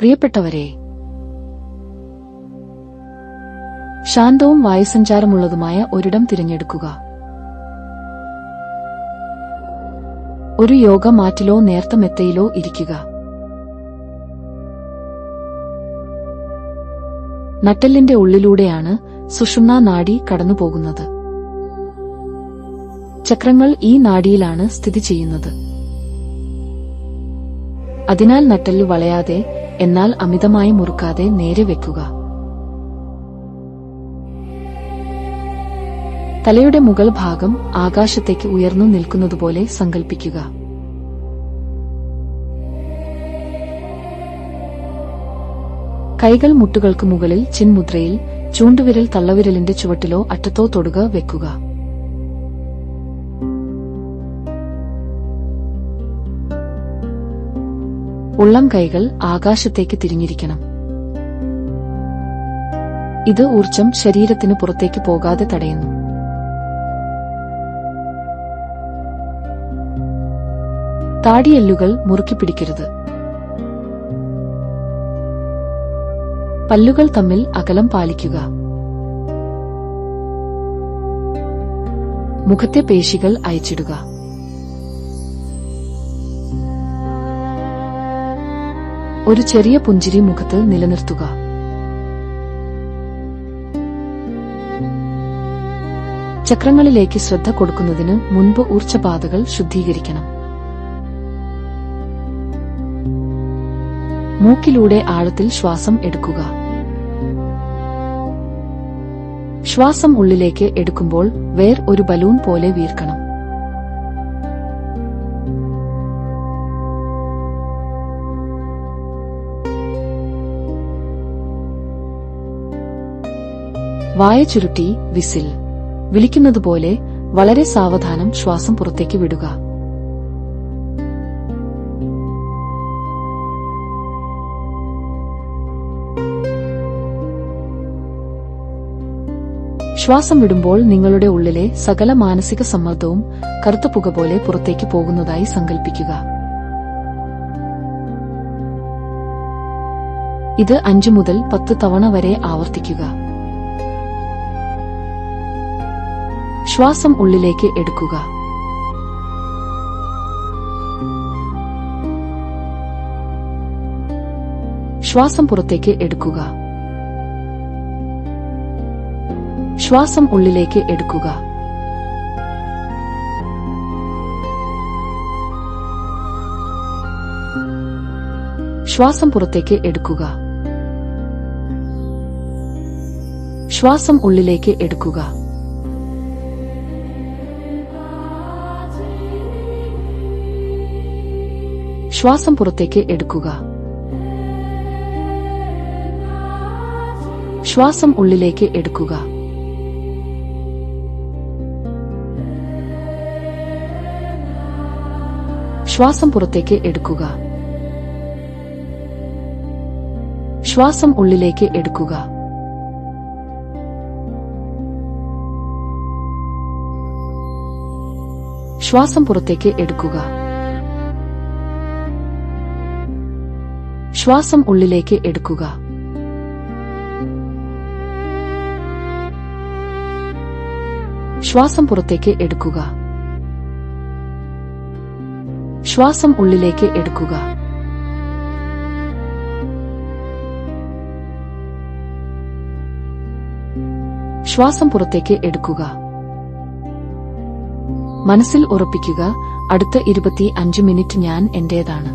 പ്രിയപ്പെട്ടവരെ, ശാന്തവും വായുസഞ്ചാരമുള്ളതുമായ ഒരിടം തിരഞ്ഞെടുക്കുക. ഒരു യോഗ മാറ്റിലോ നേർത്ത മെത്തയിലോ ഇരിക്കുക. നട്ടെല്ലിന്റെ ഉള്ളിലൂടെയാണ് സുഷുമ്നാ നാഡി കടന്നുപോകുന്നത്. ചക്രങ്ങൾ ഈ നാഡിയിലാണ് സ്ഥിതി ചെയ്യുന്നത്. അതിനാൽ നട്ടെല്ല് വളയാതെ, എന്നാൽ അമിതമായി മുറുക്കാതെ നേരെ വെക്കുക. തലയുടെ മുകൾ ഭാഗം ആകാശത്തേക്ക് ഉയർന്നു നിൽക്കുന്നതുപോലെ സങ്കൽപ്പിക്കുക. കൈകൾ മുട്ടുകൾക്ക് മുകളിൽ ചിൻമുദ്രയിൽ, ചൂണ്ടുവിരൽ തള്ളവിരലിന്റെ ചുവട്ടിലോ അറ്റത്തോ തൊടുക വെക്കുക. ഉള്ളം കൈകൾ ആകാശത്തേക്ക് തിരിഞ്ഞിരിക്കണം. ഇത് ഊർജ്ജം ശരീരത്തിന് പുറത്തേക്ക് പോകാതെ തടയുന്നു. താടിയെല്ലുകൾ മുറുക്കി പിടിക്കരുത്. പല്ലുകൾ തമ്മിൽ അകലം പാലിക്കുക. മുഖത്തെ പേശികൾ അയച്ചിടുക. ഒരു ചെറിയ പുഞ്ചിരി മുഖത്ത് നിലനിർത്തുക. ചക്രങ്ങളിലേക്ക് ശ്രദ്ധ കൊടുക്കുന്നതിന് മുൻപ് ഊർജ്ജപാതകൾ ശുദ്ധീകരിക്കണം. മൂക്കിലൂടെ ആഴത്തിൽ ശ്വാസം എടുക്കുക. ശ്വാസം ഉള്ളിലേക്ക് എടുക്കുമ്പോൾ വേർ ഒരു ബലൂൺ പോലെ വീർക്കണം. വായ ചുരുട്ടി വിസിൽ വിളിക്കുന്നതുപോലെ വളരെ സാവധാനം ശ്വാസം പുറത്തേക്ക് വിടുക. ശ്വാസം വിടുമ്പോൾ നിങ്ങളുടെ ഉള്ളിലെ സകല മാനസിക സമ്മർദ്ദവും കറുത്ത പുക പോലെ പുറത്തേക്ക് പോകുന്നതായി സങ്കൽപ്പിക്കുക. ഇത് 5 മുതൽ 10 തവണ വരെ ആവർത്തിക്കുക. ശ്വാസം ഉള്ളിലേക്ക് എടുക്കുക. ശ്വാസം പുറത്തേക്ക് എടുക്കുക. ശ്വാസം ഉള്ളിലേക്ക് എടുക്കുക. ശ്വാസം പുറത്തേക്ക് എടുക്കുക. ശ്വാസം ഉള്ളിലേക്ക് എടുക്കുക. ശ്വാസം പുറത്തേക്ക് എടുക്കുക. ശ്വാസം ഉള്ളിലേക്ക് എടുക്കുക. ശ്വാസം പുറത്തേക്ക് എടുക്കുക. ശ്വാസം ഉള്ളിലേക്ക് എടുക്കുക. ശ്വാസം പുറത്തേക്ക് എടുക്കുക. ശ്വാസം ഉള്ളിലേക്ക് എടുക്കുക. ശ്വാസം പുറത്തേക്ക് എടുക്കുക. ശ്വാസം ഉള്ളിലേക്ക് എടുക്കുക. ശ്വാസം പുറത്തേക്ക് എടുക്കുക. മനസ്സിൽ ഉറപ്പിക്കുക, അടുത്ത 25 മിനിറ്റ് ഞാൻ എന്റേതാണ്.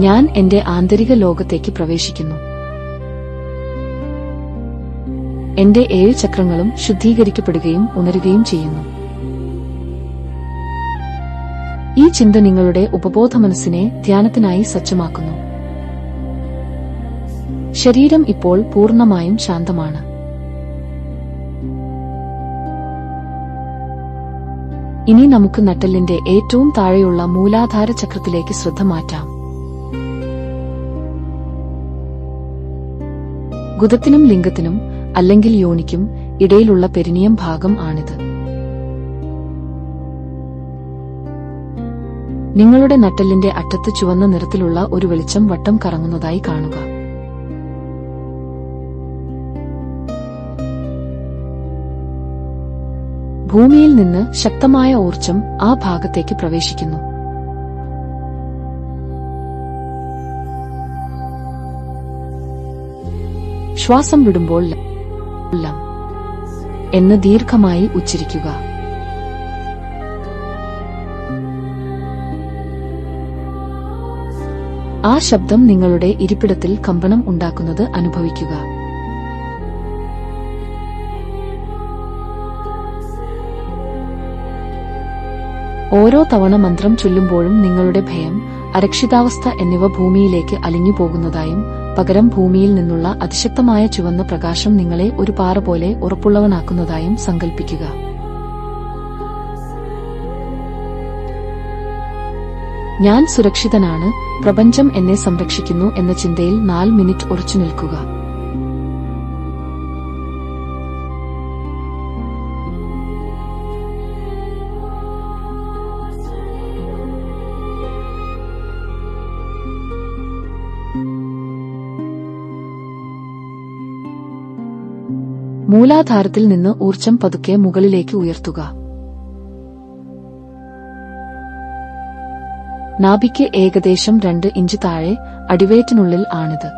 ഞാൻ എന്റെ ആന്തരിക ലോകത്തേക്ക് പ്രവേശിക്കുന്നു. എന്റെ 7 ചക്രങ്ങളും ശുദ്ധീകരിക്കപ്പെടുകയും ഉണരുകയും ചെയ്യുന്നു. ഈ ചിന്ത നിങ്ങളുടെ ഉപബോധ മനസ്സിനെ ധ്യാനത്തിനായി സജ്ജമാക്കുന്നു. ശരീരം ഇപ്പോൾ പൂർണ്ണമായും ശാന്തമാണ്. ഇനി നമുക്ക് നട്ടെല്ലിന്റെ ഏറ്റവും താഴെയുള്ള മൂലാധാര ചക്രത്തിലേക്ക് ശ്രദ്ധ മാറ്റാം. ഗുദത്തിനും ലിംഗത്തിനും അല്ലെങ്കിൽ യോനിക്കും ഇടയിലുള്ള പെരിനിയം ഭാഗം ആണിത്. നിങ്ങളുടെ നട്ടെല്ലിന്റെ അറ്റത്ത് ചുവന്ന നിറത്തിലുള്ള ഒരു വെളിച്ചം വട്ടം കറങ്ങുന്നതായി കാണുക. ഭൂമിയിൽ നിന്ന് ശക്തമായ ഊർജം ആ ഭാഗത്തേക്ക് പ്രവേശിക്കുന്നു. ശ്വാസം വിടുമ്പോൾ ലം എന്ന് ദീർഘമായി ഉച്ചരിക്കുക. ആ ശബ്ദം നിങ്ങളുടെ ഇരിപ്പിടത്തിൽ കമ്പനം ഉണ്ടാക്കുന്നത് അനുഭവിക്കുക. ഓരോ തവണ മന്ത്രം ചൊല്ലുമ്പോഴും നിങ്ങളുടെ ഭയം, അരക്ഷിതാവസ്ഥ എന്നിവ ഭൂമിയിലേക്ക് അലിഞ്ഞു പോകുന്നതായും പകരം ഭൂമിയിൽ നിന്നുള്ള അതിശക്തമായ ചുവന്ന പ്രകാശം നിങ്ങളെ ഒരു പാറ പോലെ ഉറപ്പുള്ളവനാക്കുന്നതായും സങ്കൽപ്പിക്കുക. ഞാൻ സുരക്ഷിതനാണ്, പ്രപഞ്ചം എന്നെ സംരക്ഷിക്കുന്നു എന്ന ചിന്തയിൽ 4 മിനിറ്റ് ഉറച്ചു നിൽക്കുക. മൂലാധാരത്തിൽ നിന്ന് ഊർജം പതുക്കെ മുകളിലേക്ക് ഉയർത്തുക. നാഭിക്ക് ഏകദേശം 2 ഇഞ്ച് താഴെ അടിവയറ്റിനുള്ളിൽ ആണിത്.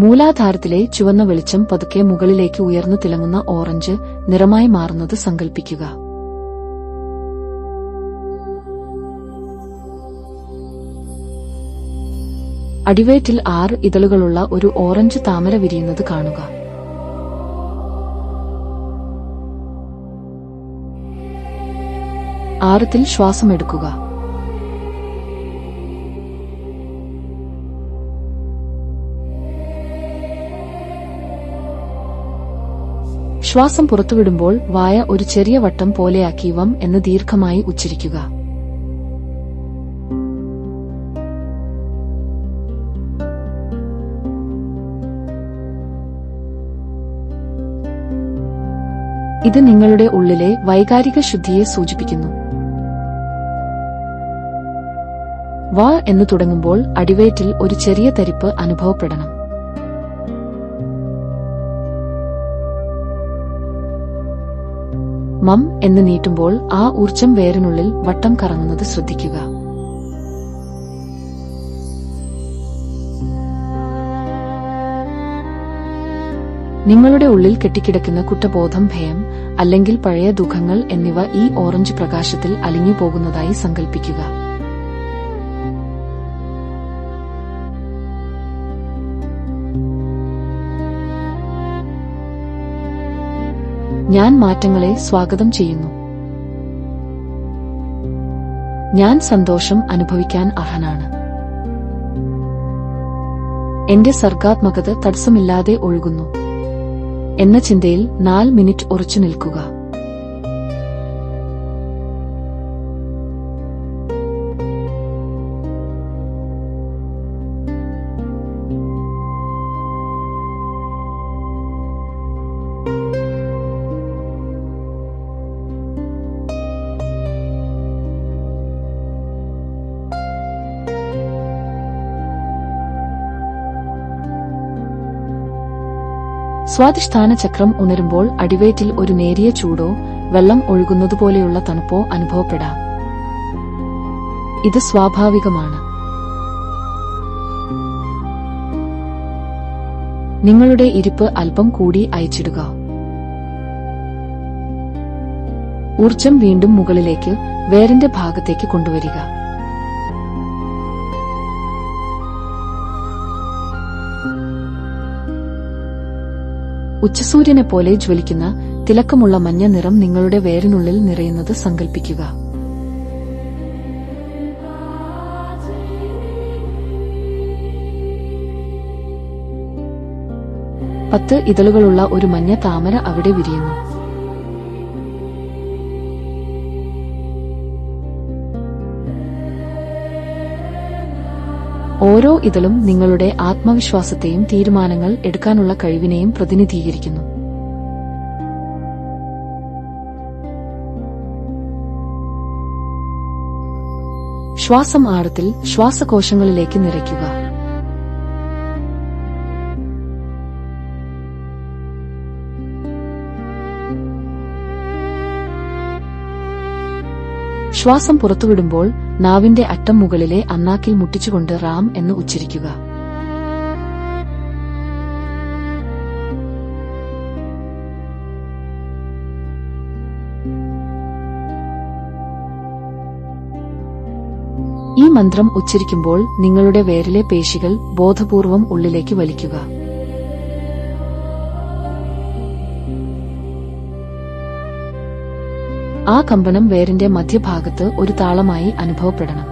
മൂലാധാരത്തിലെ ചുവന്ന വെളിച്ചം പതുക്കെ മുകളിലേക്ക് ഉയർന്നു തിളങ്ങുന്ന ഓറഞ്ച് നിറമായി മാറുന്നത് സങ്കൽപ്പിക്കുക. അടിവയറ്റിൽ 6 ഇതളുകളുള്ള ഒരു ഓറഞ്ച് താമര വിരിയുന്നത് കാണുക. ആഴത്തിൽ ശ്വാസമെടുക്കുക. ശ്വാസം പുറത്തുവിടുമ്പോൾ വായ ഒരു ചെറിയ വട്ടം പോലെയാക്കി വം എന്ന് ദീർഘമായി ഉച്ചരിക്കുക. ഇത് നിങ്ങളുടെ ഉള്ളിലെ വൈകാരിക ശുദ്ധിയെ സൂചിപ്പിക്കുന്നു. വ എന്ന് തുടങ്ങുമ്പോൾ അടിവയറ്റിൽ ഒരു ചെറിയ തരിപ്പ് അനുഭവപ്പെടണം. മം എന്ന് നീട്ടുമ്പോൾ ആ ഊർജം വേരിനുള്ളിൽ വട്ടം കറങ്ങുന്നത് ശ്രദ്ധിക്കുക. നിങ്ങളുടെ ഉള്ളിൽ കെട്ടിക്കിടക്കുന്ന കുറ്റബോധം, ഭയം അല്ലെങ്കിൽ പഴയ ദുഃഖങ്ങൾ എന്നിവ ഈ ഓറഞ്ച് പ്രകാശത്തിൽ അലിഞ്ഞു പോകുന്നതായി സങ്കൽപ്പിക്കുക. ഞാൻ മാറ്റങ്ങളെ സ്വാഗതം ചെയ്യുന്നു. ഞാൻ സന്തോഷം അനുഭവിക്കാൻ അർഹനാണ്. എന്റെ സർഗാത്മകത തടസ്സമില്ലാതെ ഒഴുകുന്നു എന്ന ചിന്തയിൽ 4 മിനിറ്റ് ഉറച്ചു നിൽക്കുക. സ്വാധിഷ്ഠാന ചക്രം ഉണരുമ്പോൾ അടിവയറ്റിൽ ഒരു നേരിയ ചൂടോ വെള്ളം ഒഴുകുന്നതുപോലെയുള്ള തണുപ്പോ അനുഭവപ്പെടാം. ഇത് സ്വാഭാവികമാണ്. നിങ്ങളുടെ ഇരിപ്പ് അല്പം കൂടി അയച്ചിടുക. ഊർജം വീണ്ടും മുകളിലേക്ക് വേരിന്റെ ഭാഗത്തേക്ക് കൊണ്ടുവരിക. ഉച്ചസൂര്യനെപ്പോലെ ജ്വലിക്കുന്ന തിളക്കമുള്ള മഞ്ഞ നിറം നിങ്ങളുടെ വേരിനുള്ളിൽ നിറയുന്നത് സങ്കൽപ്പിക്കുക. പത്ത് ഇതളുകളുള്ള ഒരു മഞ്ഞ താമര അവിടെ വിരിയുന്നു. ഓരോ ഇതളും നിങ്ങളുടെ ആത്മവിശ്വാസത്തെയും തീരുമാനങ്ങൾ എടുക്കാനുള്ള കഴിവിനെയും പ്രതിനിധീകരിക്കുന്നു. ശ്വാസം ആഴത്തിൽ ശ്വാസകോശങ്ങളിലേക്ക് നിറയ്ക്കുക. ശ്വാസം പുറത്തുവിടുമ്പോൾ നാവിന്റെ അറ്റം മുകളിലെ അണ്ണാക്കിൽ മുട്ടിച്ചുകൊണ്ട് റാം എന്ന് ഉച്ചരിക്കുക. ഈ മന്ത്രം ഉച്ചരിക്കുമ്പോൾ നിങ്ങളുടെ വേരിലെ പേശികൾ ബോധപൂർവം ഉള്ളിലേക്ക് വലിക്കുക. ആ കമ്പനം വേരിന്റെ മധ്യഭാഗത്ത് ഒരു താളമായി അനുഭവപ്പെടണം.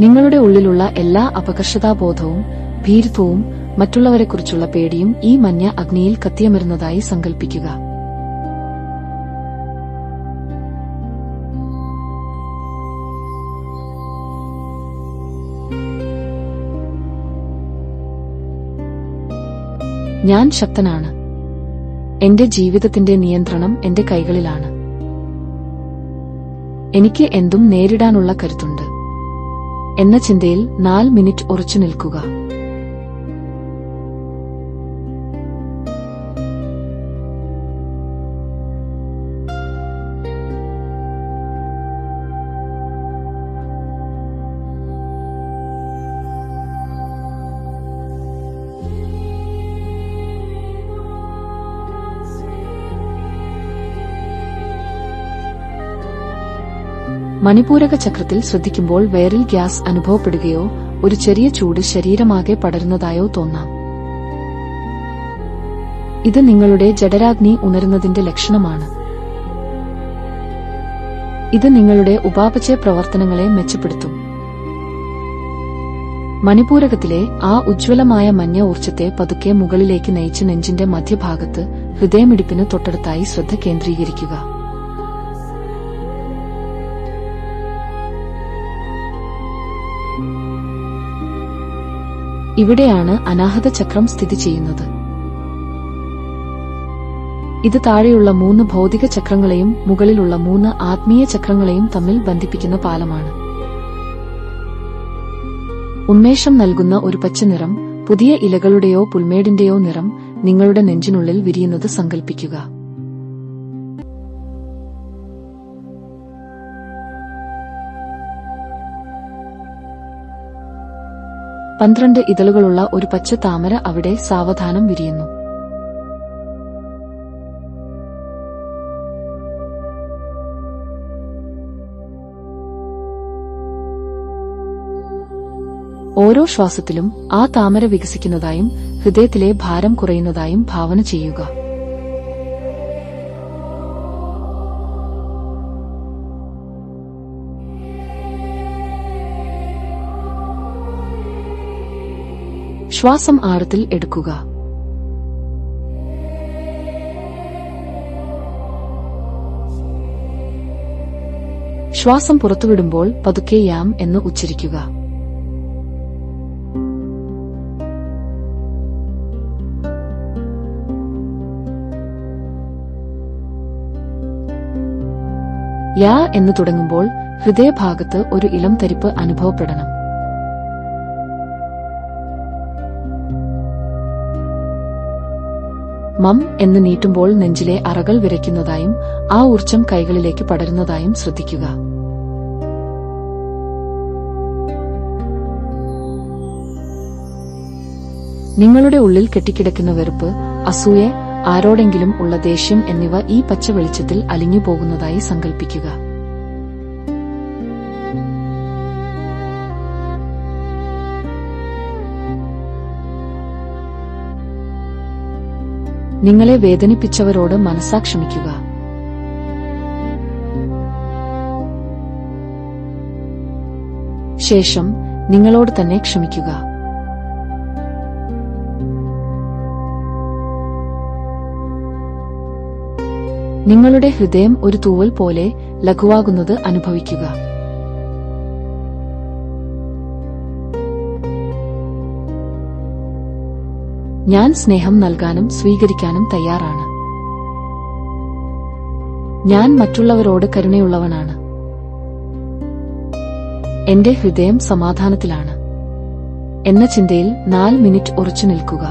നിങ്ങളുടെ ഉള്ളിലുള്ള എല്ലാ അപകർഷതാബോധവും ഭീരുത്വവും മറ്റുള്ളവരെക്കുറിച്ചുള്ള പേടിയും ഈ മഞ്ഞ അഗ്നിയിൽ കത്തിയമരുന്നതായി സങ്കൽപ്പിക്കുക. ഞാൻ ശക്തനാണ്. എന്റെ ജീവിതത്തിന്റെ നിയന്ത്രണം എന്റെ കൈകളിലാണ്. എനിക്ക് എന്തും നേരിടാനുള്ള കരുത്തുണ്ട് എന്ന ചിന്തയിൽ 4 മിനിറ്റ് ഉറച്ചു നിൽക്കുക. മണിപൂരക ചക്രത്തിൽ ശ്രദ്ധിക്കുമ്പോൾ വേരിൽ ഗ്യാസ് അനുഭവപ്പെടുകയോ ഒരു ചെറിയ ചൂട് ശരീരമാകെ പടരുന്നതായോ തോന്നാം. ഇത് നിങ്ങളുടെ ജഠരാഗ്നി ഉണരുന്നതിന്റെ ലക്ഷണമാണ്. ഇത് നിങ്ങളുടെ ഉപാപചയ പ്രവർത്തനങ്ങളെ മെച്ചപ്പെടുത്തും. മണിപൂരകത്തിലെ ആ ഉജ്ജ്വലമായ മഞ്ഞ ഊർജ്ജത്തെ പതുക്കെ മുകളിലേക്ക് നയിച്ച് നെഞ്ചിന്റെ മധ്യഭാഗത്ത് ഹൃദയമിടിപ്പിന് തൊട്ടടുത്തായി ശ്രദ്ധ കേന്ദ്രീകരിക്കുക. ഇവിടെയാണ് അനാഹത ചക്രം സ്ഥിതി ചെയ്യുന്നത്. ഇത് താഴെയുള്ള 3 ഭൗതിക ചക്രങ്ങളെയും മുകളിലുള്ള 3 ആത്മീയ ചക്രങ്ങളെയും തമ്മിൽ ബന്ധിപ്പിക്കുന്ന പാലമാണ്. ഉന്മേഷം നൽകുന്ന ഒരു പച്ച നിറം, പുതിയ ഇലകളുടെയോ പുൽമേടിന്റെയോ നിറം നിങ്ങളുടെ നെഞ്ചിനുള്ളിൽ വിരിയുന്നത് സങ്കൽപ്പിക്കുക. പന്ത്രണ്ട് ഇതളുകളുള്ള ഒരു പച്ച താമര അവിടെ സാവധാനം വിരിയുന്നു. ഓരോ ശ്വാസത്തിലും ആ താമര വികസിക്കുന്നതായും ഹൃദയത്തിലെ ഭാരം കുറയുന്നതായും ഭാവന ചെയ്യുക. ശ്വാസം ആഴത്തിൽ എടുക്കുക. ശ്വാസം പുറത്തുവിടുമ്പോൾ പതുക്കെ യാം എന്ന് ഉച്ചരിക്കുക. യാ എന്ന് തുടങ്ങുമ്പോൾ ഹൃദയഭാഗത്ത് ഒരു ഇളം തരിപ്പ് അനുഭവപ്പെടണം. മം എന്ന് നീട്ടുമ്പോൾ നെഞ്ചിലെ അറകൾ വിറയ്ക്കുന്നതായും ആ ഊർജ്ജം കൈകളിലേക്ക് പടരുന്നതായും ശ്രദ്ധിക്കുക. നിങ്ങളുടെ ഉള്ളിൽ കെട്ടിക്കിടക്കുന്ന വെറുപ്പ്, അസൂയ, ആരോടെങ്കിലും ഉള്ള ദേഷ്യം എന്നിവ ഈ പച്ച വെളിച്ചത്തിൽ അലിഞ്ഞു പോകുന്നതായി സങ്കൽപ്പിക്കുക. നിങ്ങളെ വേദനിപ്പിച്ചവരോട് മനസ്സാക്ഷമിക്കുക. ശേഷം നിങ്ങളോട് തന്നെ ക്ഷമിക്കുക. നിങ്ങളുടെ ഹൃദയം ഒരു തൂവൽ പോലെ ലഘുവാകുന്നത് അനുഭവിക്കുക. ഞാൻ സ്നേഹം നൽകാനും സ്വീകരിക്കാനും തയ്യാറാണ്. ഞാൻ മറ്റുള്ളവരോട് കരുണയുള്ളവനാണ്. എന്റെ ഹൃദയം സമാധാനത്തിലാണ് എന്ന ചിന്തയിൽ 4 മിനിറ്റ് ഉറച്ചു നിൽക്കുക.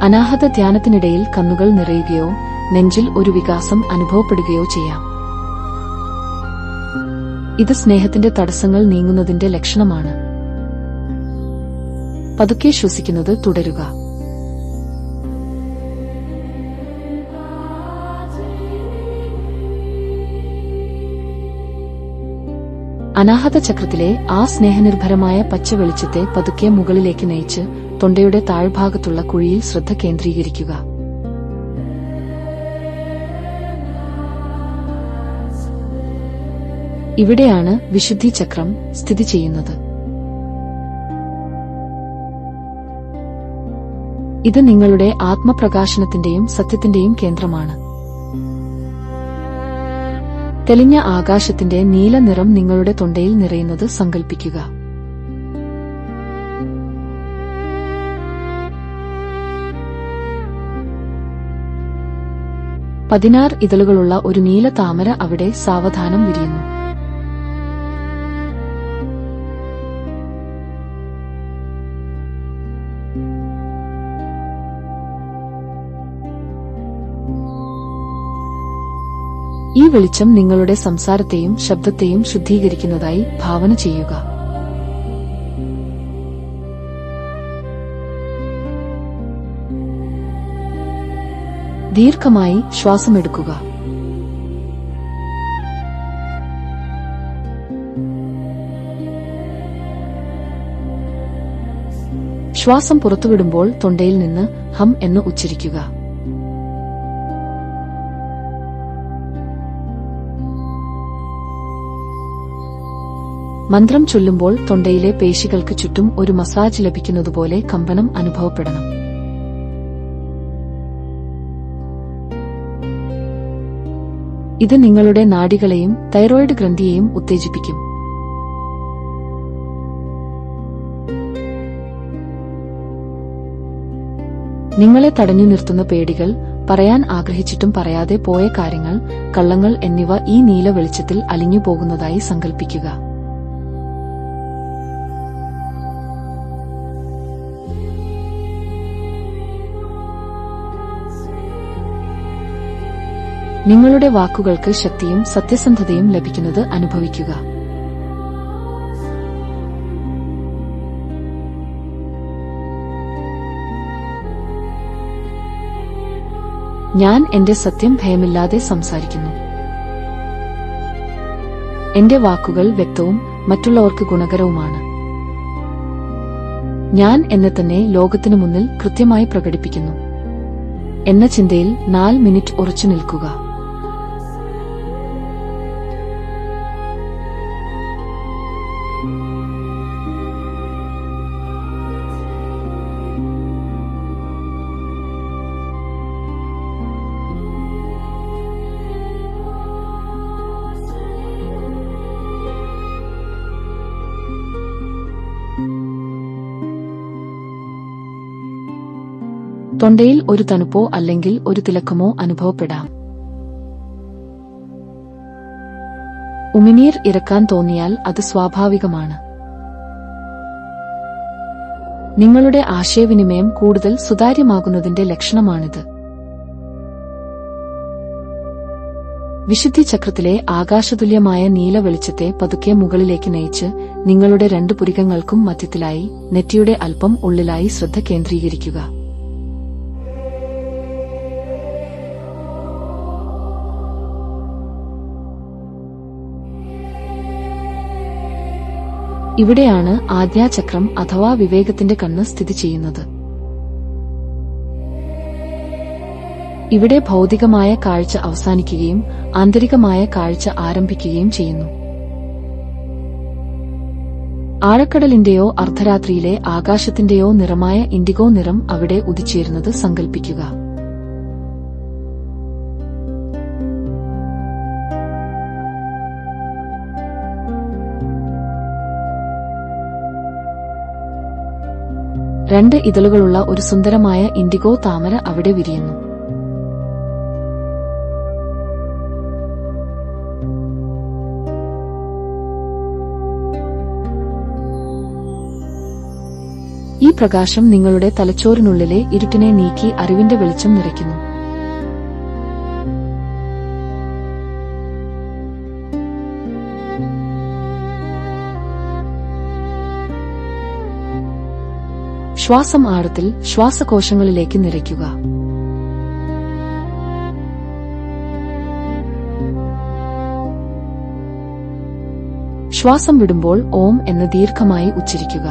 അനാഹത ധ്യാനത്തിനിടയിൽ കണ്ണുകൾ നിറയുകയോ നെഞ്ചിൽ ഒരു വികാസം അനുഭവപ്പെടുകയോ ചെയ്യാം. ഇത് സ്നേഹത്തിന്റെ തടസ്സങ്ങൾ നീങ്ങുന്നതിന്റെ ലക്ഷണമാണ്. പതുക്കെ ശ്വസിക്കുന്നത് തുടരുക. അനാഹത ചക്രത്തിലെ ആ സ്നേഹനിർഭരമായ പച്ച വെളിച്ചത്തെ പതുക്കെ മുകളിലേക്ക് നയിച്ച് തൊണ്ടയുടെ താഴ്ഭാഗത്തുള്ള കുഴിയിൽ ശ്രദ്ധ കേന്ദ്രീകരിക്കുക. ഇവിടെയാണ് വിശുദ്ധി ചക്രം സ്ഥിതി ചെയ്യുന്നത്. ഇത് നിങ്ങളുടെ ആത്മപ്രകാശനത്തിന്റെയും സത്യത്തിന്റെയും കേന്ദ്രമാണ്. തെളിഞ്ഞ ആകാശത്തിന്റെ നീല നിറം നിങ്ങളുടെ തൊണ്ടയിൽ നിറയുന്നത് സങ്കൽപ്പിക്കുക. പതിനാറ് ഇതളുകളുള്ള ഒരു നീല താമര അവിടെ സാവധാനം വിരിയുന്നു. ഈ വെളിച്ചം നിങ്ങളുടെ സംസാരത്തെയും ശബ്ദത്തെയും ശുദ്ധീകരിക്കുന്നതായി ഭാവന ചെയ്യുക. ദീർഘമായി ശ്വാസമെടുക്കുക. ശ്വാസം പുറത്തുവിടുമ്പോൾ തൊണ്ടയിൽ നിന്ന് ഹം എന്ന് ഉച്ചരിക്കുക. മന്ത്രം ചൊല്ലുമ്പോൾ തൊണ്ടയിലെ പേശികൾക്ക് ചുറ്റും ഒരു മസാജ് ലഭിക്കുന്നതുപോലെ കമ്പനം അനുഭവപ്പെടണം. ഇത് നിങ്ങളുടെ നാഡികളെയും തൈറോയ്ഡ് ഗ്രന്ഥിയെയും ഉത്തേജിപ്പിക്കും. നിങ്ങളെ തടഞ്ഞു നിർത്തുന്ന പേടികൾ, പറയാൻ ആഗ്രഹിച്ചിട്ടും പറയാതെ പോയ കാര്യങ്ങൾ, കള്ളങ്ങൾ എന്നിവ ഈ നീല വെളിച്ചത്തിൽ അലിഞ്ഞു പോകുന്നതായി സങ്കൽപ്പിക്കുക. നിങ്ങളുടെ വാക്കുകൾക്ക് ശക്തിയും സത്യസന്ധതയും ലഭിക്കുന്നത് അനുഭവിക്കുക. ഞാൻ എന്റെ സത്യം ഭയമില്ലാതെ സംസാരിക്കുന്നു. എന്റെ വാക്കുകൾ വ്യക്തവും മറ്റുള്ളവർക്ക് ഗുണകരവുമാണ്. ഞാൻ എന്നെ തന്നെ ലോകത്തിനു മുന്നിൽ കൃത്യമായി പ്രകടിപ്പിക്കുന്നു എന്ന ചിന്തയിൽ 4 മിനിറ്റ് ഉറച്ചു നിൽക്കുക. തൊണ്ടയിൽ ഒരു തണുപ്പോ അല്ലെങ്കിൽ ഒരു തിളക്കമോ അനുഭവപ്പെടാം. ഉമിനീർ ഇറക്കാൻ തോന്നിയാൽ അത് സ്വാഭാവികമാണ്. നിങ്ങളുടെ ആശയവിനിമയം കൂടുതൽ സുതാര്യമാകുന്നതിന്റെ ലക്ഷണമാണിത്. വിശുദ്ധി ചക്രത്തിലെ ആകാശതുല്യമായ നീല വെളിച്ചത്തെ പതുക്കെ മുകളിലേക്ക് നയിച്ച് നിങ്ങളുടെ 2 പുരികങ്ങൾക്കും മധ്യത്തിലായി നെറ്റിയുടെ അല്പം ഉള്ളിലായി ശ്രദ്ധ കേന്ദ്രീകരിക്കുക. ഇവിടെയാണ് ആജ്ഞാചക്രം അഥവാ വിവേകത്തിന്റെ കണ്ണ് സ്ഥിതി ചെയ്യുന്നത്. ഇവിടെ ഭൗതികമായ കാഴ്ച അവസാനിക്കുകയും ആന്തരികമായ കാഴ്ച ആരംഭിക്കുകയും ചെയ്യുന്നു. ആഴക്കടലിന്റെയോ അർദ്ധരാത്രിയിലെ ആകാശത്തിന്റെയോ നിറമായ ഇൻഡിഗോ നിറം അവിടെ ഉദിച്ചേരുന്നത് സങ്കൽപ്പിക്കുക. രണ്ട് ഇതളുകളുള്ള ഒരു സുന്ദരമായ ഇൻഡിഗോ താമര അവിടെ വിരിയുന്നു. ഈ പ്രകാശം നിങ്ങളുടെ തലച്ചോറിനുള്ളിലെ ഇരുട്ടിനെ നീക്കി അറിവിന്റെ വെളിച്ചം നിറയ്ക്കുന്നു. ശ്വാസം ആഴത്തിൽ ശ്വാസകോശങ്ങളിലേക്ക് നിറയ്ക്കുക. ശ്വാസം വിടുമ്പോൾ ഓം എന്ന് ദീർഘമായി ഉച്ചരിക്കുക.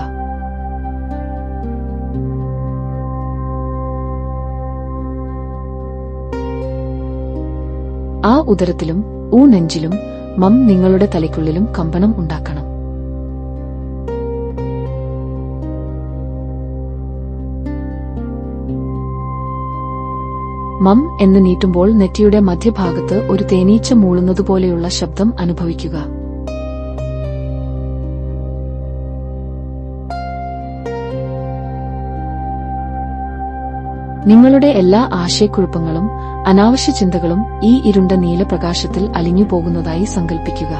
ആ ഉദരത്തിലും നെഞ്ചിലും മം നിങ്ങളുടെ തലയ്ക്കുള്ളിലും കമ്പനം ഉണ്ടാക്കണം. മം എന്ന് നീട്ടുമ്പോൾ നെറ്റിയുടെ മധ്യഭാഗത്ത് ഒരു തേനീച്ച മൂളുന്നതുപോലെയുള്ള ശബ്ദം അനുഭവിക്കുക. നിങ്ങളുടെ എല്ലാ ആശയക്കുഴപ്പങ്ങളും അനാവശ്യ ചിന്തകളും ഈ ഇരുണ്ട നീലപ്രകാശത്തിൽ അലിഞ്ഞു പോകുന്നതായി സങ്കൽപ്പിക്കുക.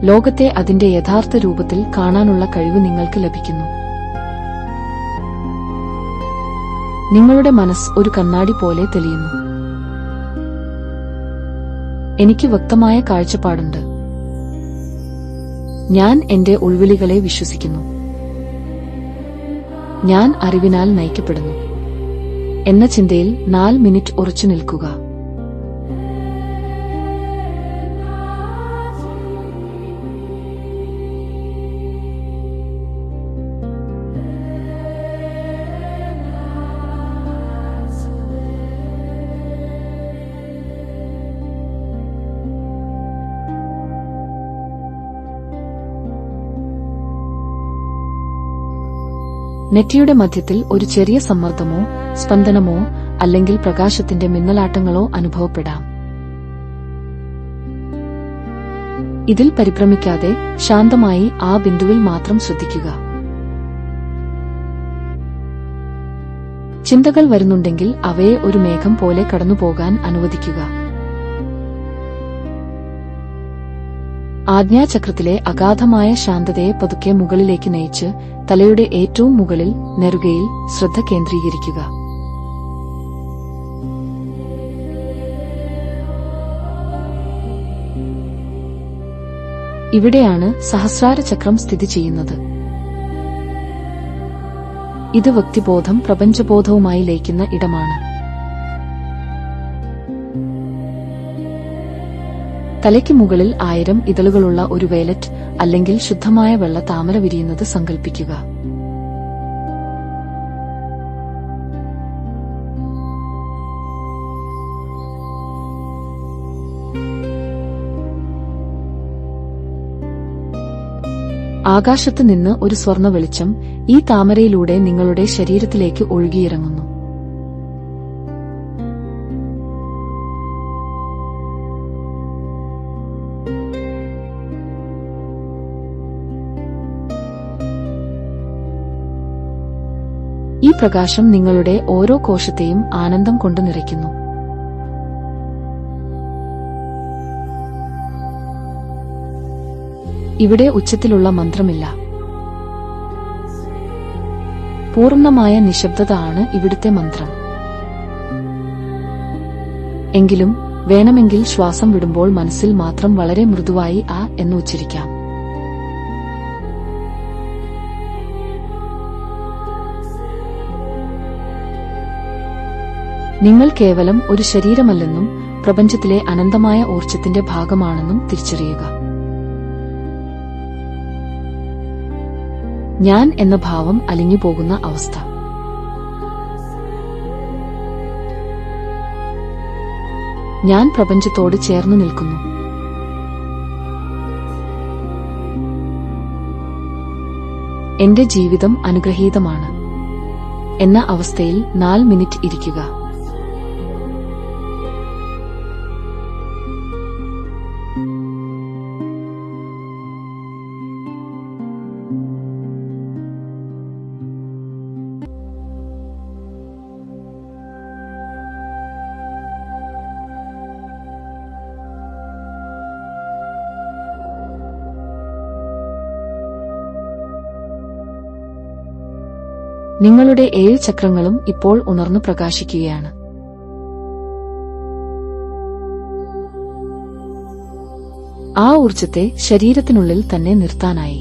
ലോകത്തെ അതിന്റെ യഥാർത്ഥ രൂപത്തിൽ കാണാനുള്ള കഴിവ് നിങ്ങൾക്ക് ലഭിക്കുന്നു. നിങ്ങളുടെ മനസ്സ് ഒരു കണ്ണാടി പോലെ തെളിയുന്നു. എനിക്ക് വ്യക്തമായ കാഴ്ചപ്പാടുണ്ട്. ഞാൻ എന്റെ ഉൾവിളികളെ വിശ്വസിക്കുന്നു. ഞാൻ അറിവിനാൽ നയിക്കപ്പെടുന്നു എന്ന ചിന്തയിൽ 4 മിനിറ്റ് ഉറച്ചു നിൽക്കുക. നെറ്റിയുടെ മധ്യത്തിൽ ഒരു ചെറിയ സമ്മർദ്ദമോ സ്പന്ദനമോ അല്ലെങ്കിൽ പ്രകാശത്തിന്റെ മിന്നലാട്ടങ്ങളോ അനുഭവപ്പെടാം. ഇതിൽ പരിഭ്രമിക്കാതെ ശാന്തമായി ആ ബിന്ദുവിൽ മാത്രം ശ്രദ്ധിക്കുക. ചിന്തകൾ വരുന്നുണ്ടെങ്കിൽ അവയെ ഒരു മേഘം പോലെ കടന്നുപോകാൻ അനുവദിക്കുക. ആജ്ഞാചക്രത്തിലെ അഗാധമായ ശാന്തതയെ പതുക്കെ മുകളിലേക്ക് നയിച്ച് തലയുടെ ഏറ്റവും മുകളിൽ നെറുകയിൽ ശ്രദ്ധ കേന്ദ്രീകരിക്കുക. ഇവിടെയാണ് സഹസ്രാര ചക്രം സ്ഥിതി ചെയ്യുന്നത്. ഇത് വ്യക്തിബോധം പ്രപഞ്ചബോധവുമായി ലയിക്കുന്ന ഇടമാണ്. തലയ്ക്ക് മുകളിൽ 1000 ഇതളുകളുള്ള ഒരു വയലറ്റ് അല്ലെങ്കിൽ ശുദ്ധമായ വെള്ള താമര വിരിയുന്നത് സങ്കൽപ്പിക്കുക. ആകാശത്ത് നിന്ന് ഒരു സ്വർണ്ണ വെളിച്ചം ഈ താമരയിലൂടെ നിങ്ങളുടെ ശരീരത്തിലേക്ക് ഒഴുകിയിറങ്ങുന്നു. ഈ പ്രകാശം നിങ്ങളുടെ ഓരോ കോശത്തെയും ആനന്ദം കൊണ്ട് നിറയ്ക്കുന്നു. ഇവിടെ ഉച്ചത്തിലുള്ള മന്ത്രമില്ല. പൂർണ്ണമായ നിശബ്ദത ആണ് ഇവിടുത്തെ മന്ത്രം. എങ്കിലും വേണമെങ്കിൽ ശ്വാസം വിടുമ്പോൾ മനസ്സിൽ മാത്രം വളരെ മൃദുവായി ആ എന്ന് ഉച്ചരിക്കാം. നിങ്ങൾ കേവലം ഒരു ശരീരമല്ലെന്നും പ്രപഞ്ചത്തിലെ അനന്തമായ ഊർജ്ജത്തിന്റെ ഭാഗമാണെന്നും തിരിച്ചറിയുക. ഞാൻ എന്ന ഭാവം അലിഞ്ഞുപോകുന്ന അവസ്ഥ. ഞാൻ പ്രപഞ്ചത്തോട് ചേർന്നു നിൽക്കുന്നു. എന്റെ ജീവിതം അനുഗ്രഹീതമാണ് എന്ന അവസ്ഥയിൽ 4 മിനിറ്റ് ഇരിക്കുക. നിങ്ങളുടെ 7 ചക്രങ്ങളും ഇപ്പോൾ ഉണർന്നു പ്രകാശിക്കുകയാണ്. ആ ഊർജത്തെ ശരീരത്തിനുള്ളിൽ തന്നെ നിർത്താനായി.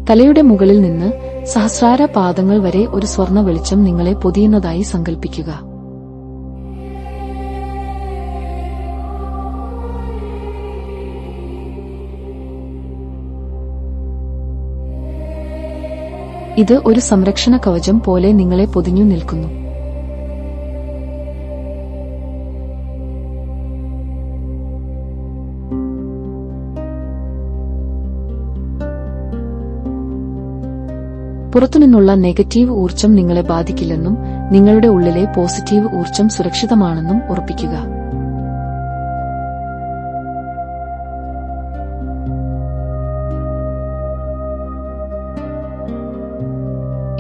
തലയുടെ മുകളിൽ നിന്ന് സഹസ്രാര പാദങ്ങൾ വരെ ഒരു സ്വർണ്ണ വെളിച്ചം നിങ്ങളെ പൊതിയുന്നതായി സങ്കൽപ്പിക്കുക. ഇത് ഒരു സംരക്ഷണ കവചം പോലെ നിങ്ങളെ പൊതിഞ്ഞു നിൽക്കുന്നു. പുറത്തുനിന്നുള്ള നെഗറ്റീവ് ഊർജം നിങ്ങളെ ബാധിക്കില്ലെന്നും നിങ്ങളുടെ ഉള്ളിലെ പോസിറ്റീവ് ഊർജം സുരക്ഷിതമാണെന്നും ഉറപ്പിക്കുക.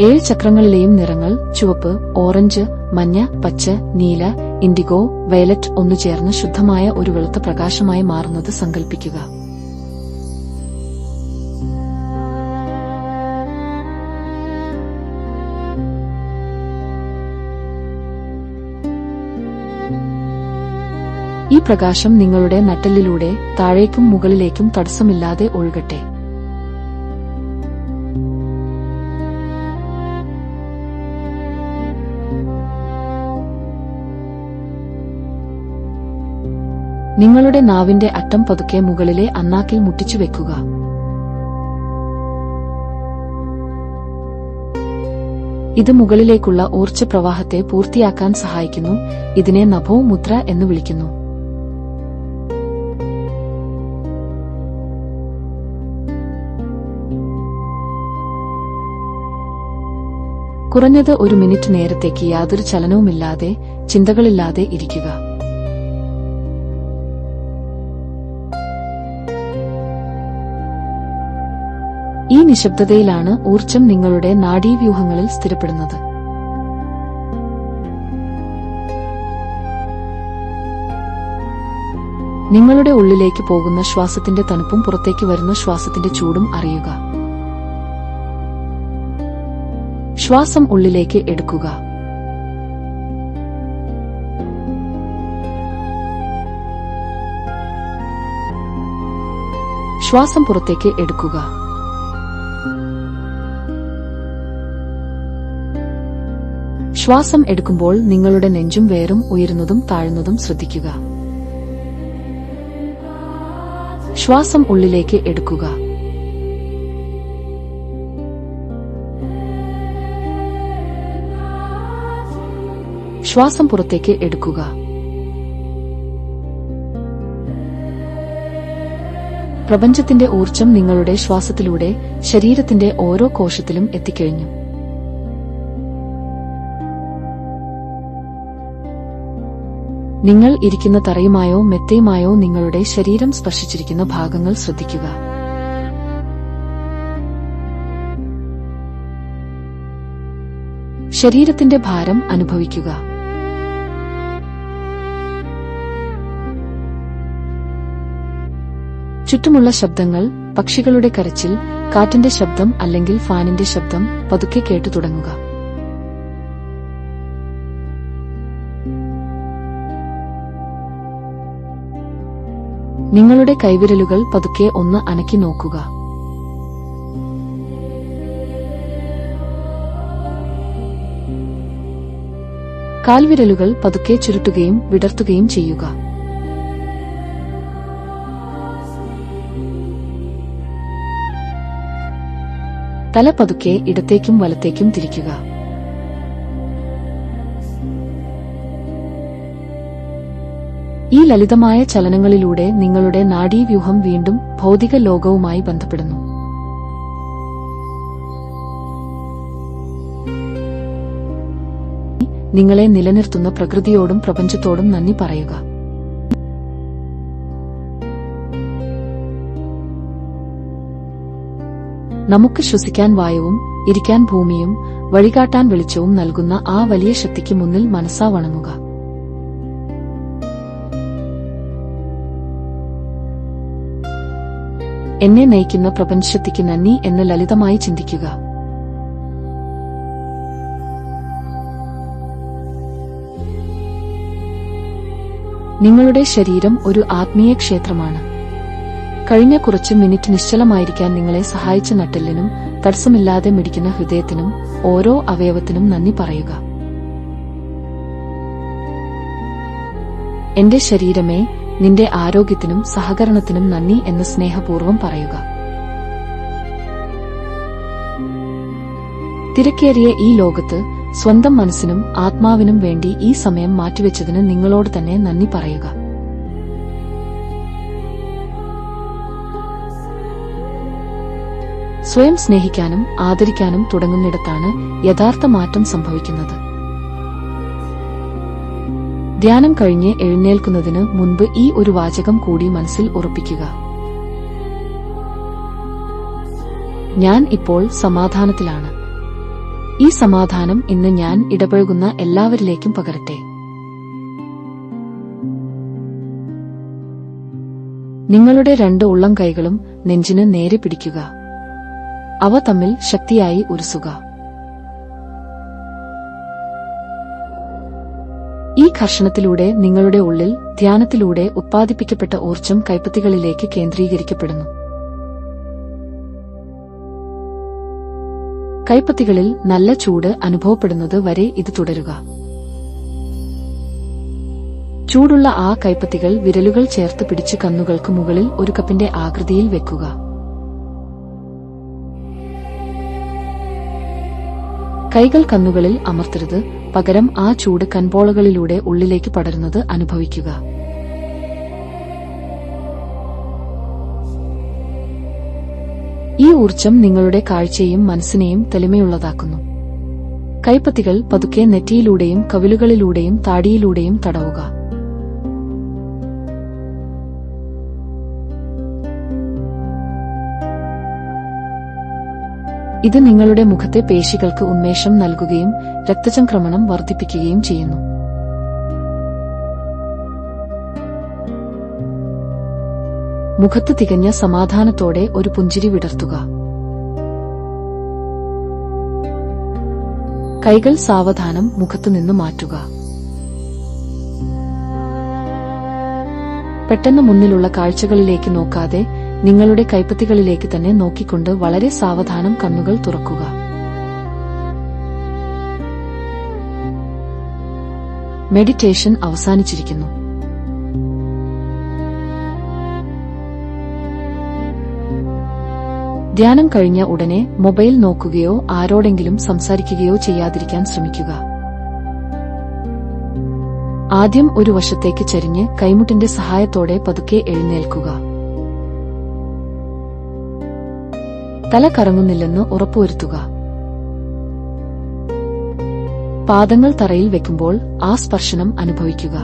ഏഴ് ചക്രങ്ങളിലെയും നിറങ്ങൾ ചുവപ്പ്, ഓറഞ്ച്, മഞ്ഞ, പച്ച, നീല, ഇൻഡിഗോ, വയലറ്റ് ഒന്നുചേർന്ന് ശുദ്ധമായ ഒരു വെളുത്ത പ്രകാശമായി മാറുന്നത് സങ്കൽപ്പിക്കുക. ഈ പ്രകാശം നിങ്ങളുടെ നട്ടെല്ലിലൂടെ താഴേക്കും മുകളിലേക്കും തടസ്സമില്ലാതെ ഒഴുകട്ടെ. നിങ്ങളുടെ നാവിന്റെ അറ്റം പതുക്കെ മുകളിലെ അണ്ണാക്കിൽ മുട്ടിച്ചു വെക്കുക. ഇത് മുകളിലേക്കുള്ള ഊർജ്ജ പ്രവാഹത്തെ പൂർത്തിയാക്കാൻ സഹായിക്കുന്നു. ഇതിനെ നഭോ മുദ്ര എന്ന് വിളിക്കുന്നു. കുറഞ്ഞത് 1 മിനിറ്റ് നേരത്തേക്ക് യാതൊരു ചലനവുമില്ലാതെ, ചിന്തകളില്ലാതെ ഇരിക്കുക. ഈ നിശബ്ദതയിലാണ് ഊർജം നിങ്ങളുടെ നാഡീവ്യൂഹങ്ങളിൽ സ്ഥിരപ്പെടുന്നത്. നിങ്ങളുടെ ഉള്ളിലേക്ക് പോകുന്ന ശ്വാസത്തിന്റെ തണുപ്പും പുറത്തേക്ക് വരുന്ന ശ്വാസത്തിന്റെ ചൂടും അറിയുക. ശ്വാസം ഉള്ളിലേക്ക് എടുക്കുക. ശ്വാസം പുറത്തേക്ക് എടുക്കുക. ശ്വാസം എടുക്കുമ്പോൾ നിങ്ങളുടെ നെഞ്ചും വയറും ഉയരുന്നതും താഴുന്നതും ശ്രദ്ധിക്കുക. ശ്വാസം ഉള്ളിലേക്ക് എടുക്കുക. ശ്വാസം പുറത്തേക്ക് എടുക്കുക. പ്രപഞ്ചത്തിന്റെ ഊർജം നിങ്ങളുടെ ശ്വാസത്തിലൂടെ ശരീരത്തിന്റെ ഓരോ കോശത്തിലും എത്തിക്കഴിഞ്ഞു. നിങ്ങൾ ഇരിക്കുന്ന തറയുമായോ മെത്തയുമായോ നിങ്ങളുടെ ശരീരം സ്പർശിച്ചിരിക്കുന്ന ഭാഗങ്ങൾ ശ്രദ്ധിക്കുക. ശരീരത്തിന്റെ ഭാരം അനുഭവിക്കുക. ചുറ്റുമുള്ള ശബ്ദങ്ങൾ, പക്ഷികളുടെ കരച്ചിൽ, കാറ്റിന്റെ ശബ്ദം അല്ലെങ്കിൽ ഫാനിന്റെ ശബ്ദം പതുക്കെ കേട്ടു തുടങ്ങുക. നിങ്ങളുടെ കൈവിരലുകൾ പതുക്കെ ഒന്ന് അനക്കി നോക്കുക. കാൽവിരലുകൾ പതുക്കെ ചുരുട്ടുകയും വിടർത്തുകയും ചെയ്യുക. തല പതുക്കെ ഇടത്തേക്കും വലത്തേക്കും തിരിക്കുക. ഈ ലളിതമായ ചലനങ്ങളിലൂടെ നിങ്ങളുടെ നാഡീവ്യൂഹം വീണ്ടും ഭൗതിക ലോകവുമായി ബന്ധപ്പെടുന്നു. നിങ്ങളെ നിലനിർത്തുന്ന പ്രകൃതിയോടും പ്രപഞ്ചത്തോടും നന്ദി പറയുക. നമുക്ക് ശ്വസിക്കാൻ വായുവും ഇരിക്കാൻ ഭൂമിയും വഴികാട്ടാൻ വെളിച്ചവും നൽകുന്ന ആ വലിയ ശക്തിക്ക് മുന്നിൽ മനസ്സാ വണങ്ങുക. എന്നെ നയിക്കുന്ന പ്രപഞ്ചശക്തിക്ക് നന്ദി എന്ന് ലളിതമായി ചിന്തിക്കുക. നിങ്ങളുടെ ശരീരം ഒരു ആത്മീയ ക്ഷേത്രമാണ്. കഴിഞ്ഞ കുറച്ച് മിനിറ്റ് നിശ്ചലമായിരിക്കാൻ നിങ്ങളെ സഹായിച്ച നട്ടെല്ലിനും തടസ്സമില്ലാതെ മിടിക്കുന്ന ഹൃദയത്തിനും ഓരോ അവയവത്തിനും നന്ദി പറയുക. എന്റെ ശരീരമേ, നിന്റെ ആരോഗ്യത്തിനും സഹകരണത്തിനും നന്ദി എന്ന് സ്നേഹപൂർവ്വം പറയുക. തിരക്കേറിയ ഈ ലോകത്ത് സ്വന്തം മനസ്സിനും ആത്മാവിനും വേണ്ടി ഈ സമയം മാറ്റിവെച്ചതിന് നിങ്ങളോട് തന്നെ നന്ദി പറയുക. സ്വയം സ്നേഹിക്കാനും ആദരിക്കാനും തുടങ്ങുന്നിടത്താണ് യഥാർത്ഥ മാറ്റം സംഭവിക്കുന്നത്. ധ്യാനം കഴിഞ്ഞ് എഴുന്നേൽക്കുന്നതിന് മുൻപ് ഈ ഒരു വാചകം കൂടി മനസ്സിൽ ഉറപ്പിക്കുക. ഞാൻ ഇപ്പോൾ സമാധാനത്തിലാണ്. ഈ സമാധാനം ഇന്ന് ഞാൻ ഇടപഴകുന്ന എല്ലാവരിലേക്കും പകരട്ടെ. നിങ്ങളുടെ 2 ഉള്ളം കൈകളും നെഞ്ചിന് നേരെ പിടിക്കുക. അവ തമ്മിൽ ശക്തിയായി ഉരസുക. ഈ ഘർഷണത്തിലൂടെ നിങ്ങളുടെ ഉള്ളിൽ ധ്യാനത്തിലൂടെ ഉത്പാദിപ്പിക്കപ്പെട്ട ഊർജ്ജം കൈപ്പത്തികളിലേക്ക് കേന്ദ്രീകരിക്കപ്പെടുന്നു. കൈപ്പത്തികളിൽ നല്ല ചൂട് അനുഭവപ്പെടുന്നത് വരെ ഇത് തുടരുക. ചൂടുള്ള ആ കൈപ്പത്തികൾ വിരലുകൾ ചേർത്ത് പിടിച്ച് കണ്ണുകൾക്ക് മുകളിൽ ഒരു കപ്പിന്റെ ആകൃതിയിൽ വെക്കുക. കൈകൾ കണ്ണുകളിൽ അമർത്തരുത്, പകരം ആ ചൂട് കൺപോളകളിലൂടെ ഉള്ളിലേക്ക് പടരുന്നത് അനുഭവിക്കുക. ഈ ഊർജ്ജം നിങ്ങളുടെ കാഴ്ചയും മനസ്സിനെയും തെളിമയുള്ളതാക്കുന്നു. കൈപ്പത്തികൾ പതുക്കെ നെറ്റിയിലൂടെയും കവിളുകളിലൂടെയും താടിയിലൂടെയും തടവുക. ഇത് നിങ്ങളുടെ മുഖത്തെ പേശികൾക്ക് ഉന്മേഷം നൽകുകയും രക്തചംക്രമണം വർദ്ധിപ്പിക്കുകയും ചെയ്യുന്നു. മുഖത്ത് തികഞ്ഞ സമാധാനത്തോടെ ഒരു പുഞ്ചിരി വിടർത്തുക. കൈകൾ സാവധാനം മുഖത്തുനിന്ന് മാറ്റുക. പെട്ടെന്ന് മുന്നിലുള്ള കാഴ്ചകളിലേക്ക് നോക്കാതെ നിങ്ങളുടെ കൈപ്പത്തികളിലേക്ക് തന്നെ നോക്കിക്കൊണ്ട് വളരെ സാവധാനം കണ്ണുകൾ തുറക്കുക. മെഡിറ്റേഷൻ അവസാനിച്ചിരിക്കുന്നു. ധ്യാനം കഴിഞ്ഞ ഉടനെ മൊബൈൽ നോക്കുകയോ ആരോടെങ്കിലും സംസാരിക്കുകയോ ചെയ്യാതിരിക്കാൻ ശ്രമിക്കുക. ആദ്യം ഒരു വശത്തേക്ക് ചരിഞ്ഞ് കൈമുട്ടിന്റെ സഹായത്തോടെ പതുക്കെ എഴുന്നേൽക്കുക. തല കറങ്ങുന്നില്ലെന്ന് ഉറപ്പുവരുത്തുക. പാദങ്ങൾ തറയിൽ വെക്കുമ്പോൾ ആ സ്പർശനം അനുഭവിക്കുക.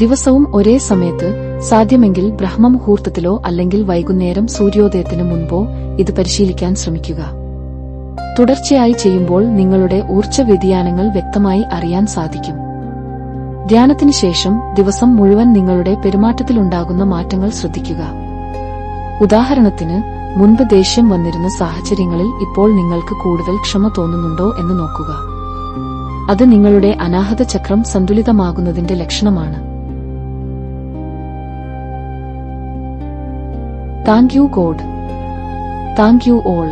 ദിവസവും ഒരേ സമയത്ത്, സാധ്യമെങ്കിൽ ബ്രഹ്മമുഹൂർത്തത്തിലോ അല്ലെങ്കിൽ വൈകുന്നേരം സൂര്യോദയത്തിനു മുൻപോ ഇത് പരിശീലിക്കാൻ ശ്രമിക്കുക. തുടർച്ചയായി ചെയ്യുമ്പോൾ നിങ്ങളുടെ ഊർജ്ജ വ്യതിയാനങ്ങൾ വ്യക്തമായി അറിയാൻ സാധിക്കും. ധ്യാനത്തിനു ശേഷം ദിവസം മുഴുവൻ നിങ്ങളുടെ പെരുമാറ്റത്തിലുണ്ടാകുന്ന മാറ്റങ്ങൾ ശ്രദ്ധിക്കുക. ഉദാഹരണത്തിന്, മുൻപ് ദേഷ്യം വന്നിരുന്ന സാഹചര്യങ്ങളിൽ ഇപ്പോൾ നിങ്ങൾക്ക് കൂടുതൽ ക്ഷമ തോന്നുന്നുണ്ടോ എന്ന് നോക്കുക. അത് നിങ്ങളുടെ അനാഹത ചക്രം സന്തുലിതമാകുന്നതിന്റെ ലക്ഷണമാണ്. Thank you God. Thank you all.